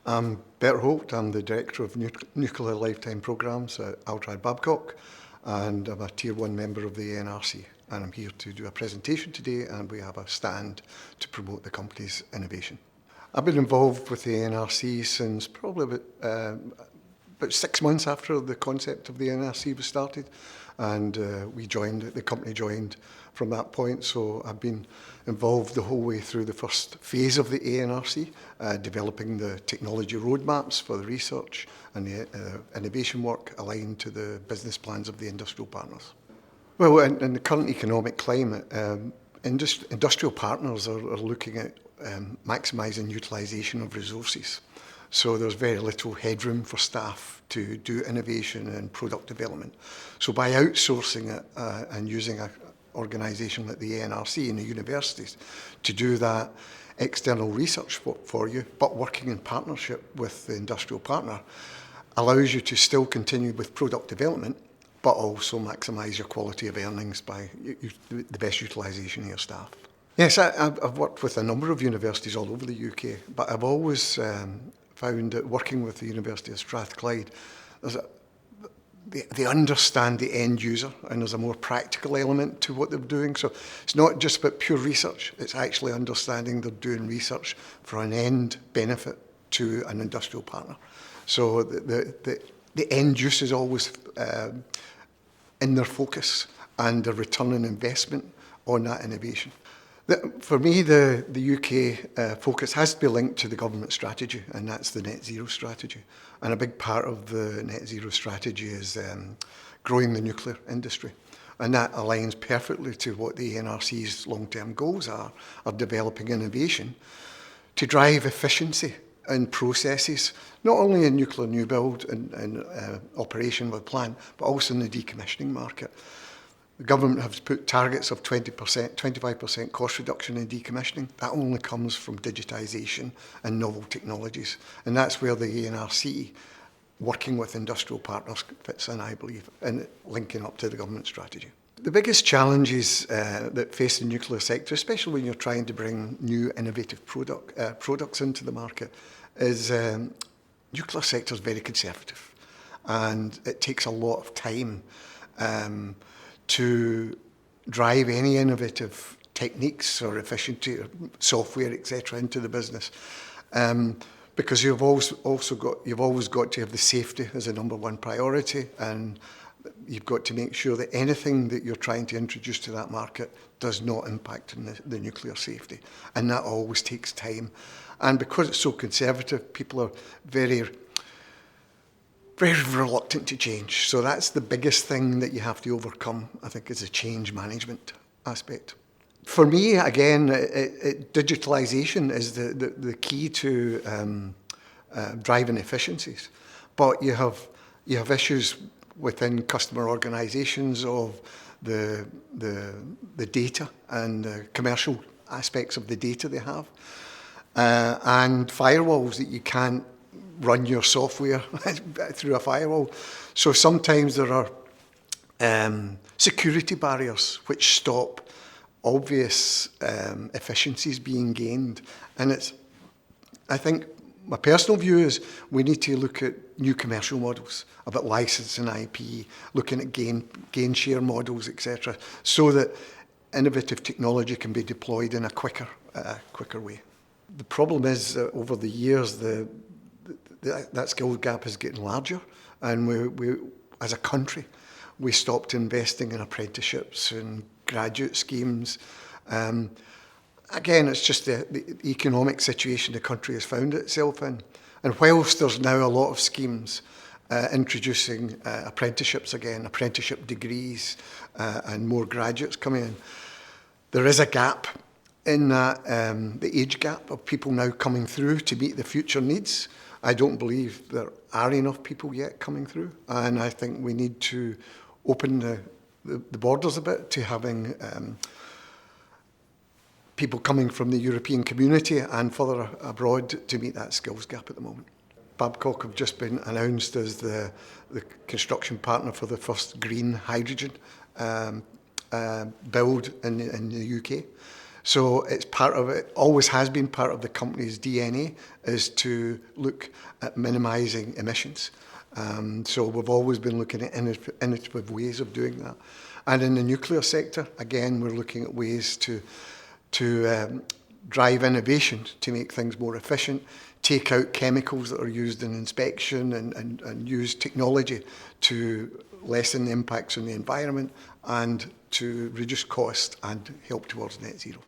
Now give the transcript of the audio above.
I'm Bert Holt. I'm the Director of Nuclear Lifetime Programmes at Altrad Babcock, and I'm a Tier 1 member of the ANRC. And I'm here to do a presentation today, and we have a stand to promote the company's innovation. I've been involved with the ANRC since probably about 6 months after the concept of the ANRC was started, and the company joined from that point. So I've been involved the whole way through the first phase of the ANRC, developing the technology roadmaps for the research and the innovation work aligned to the business plans of the industrial partners. Well, in the current economic climate, industrial partners are looking at maximising utilisation of resources. So there's very little headroom for staff to do innovation and product development. So by outsourcing it and using an organisation like the ANRC and the universities to do that external research for you, but working in partnership with the industrial partner, allows you to still continue with product development, but also maximise your quality of earnings by the best utilisation of your staff. Yes, I've worked with a number of universities all over the UK, but I've always found that working with the University of Strathclyde, they understand the end user, and there's a more practical element to what they're doing. So it's not just about pure research, it's actually understanding they're doing research for an end benefit to an industrial partner. So the end use is always in their focus, and the return on investment on that innovation. For me, the UK focus has to be linked to the government strategy, and that's the net zero strategy. And a big part of the net zero strategy is growing the nuclear industry. And that aligns perfectly to what the ANRC's long-term goals are developing innovation to drive efficiency in processes, not only in nuclear new build and operation with plant, but also in the decommissioning market. The government has put targets of 25% cost reduction in decommissioning. That only comes from digitisation and novel technologies. And that's where the ANRC, working with industrial partners, fits in, I believe, and linking up to the government strategy. The biggest challenges that face the nuclear sector, especially when you're trying to bring new innovative products into the market, is nuclear sector is very conservative, and it takes a lot of time to drive any innovative techniques or efficiency or software, etc., into the business, because you've always got to have the safety as a number one priority, and you've got to make sure that anything that you're trying to introduce to that market does not impact on the nuclear safety, and that always takes time. And because it's so conservative, people are very reluctant to change. So that's the biggest thing that you have to overcome, I think, is the change management aspect. For me, again, digitalisation is the key to driving efficiencies. But you have issues within customer organisations of the data and the commercial aspects of the data they have, and firewalls that you can't run your software through a firewall. So sometimes there are security barriers which stop obvious efficiencies being gained. And I think my personal view is we need to look at new commercial models about licensing IP, looking at gain share models, etc., so that innovative technology can be deployed in a quicker way. The problem is that over the years, that skills gap is getting larger, and we as a country, we stopped investing in apprenticeships and graduate schemes. Again, it's just the economic situation the country has found itself in. And whilst there's now a lot of schemes introducing apprenticeships again, apprenticeship degrees, and more graduates coming in, there is a gap in that, the age gap of people now coming through to meet the future needs. I don't believe there are enough people yet coming through, and I think we need to open the borders a bit to having people coming from the European community and further abroad to meet that skills gap at the moment. Babcock have just been announced as the construction partner for the first green hydrogen build in the UK. So it's part of it, always has been part of the company's DNA, is to look at minimising emissions. So we've always been looking at innovative ways of doing that. And in the nuclear sector, again, we're looking at ways to drive innovation to make things more efficient, take out chemicals that are used in inspection and use technology to lessen the impacts on the environment and to reduce cost and help towards net zero.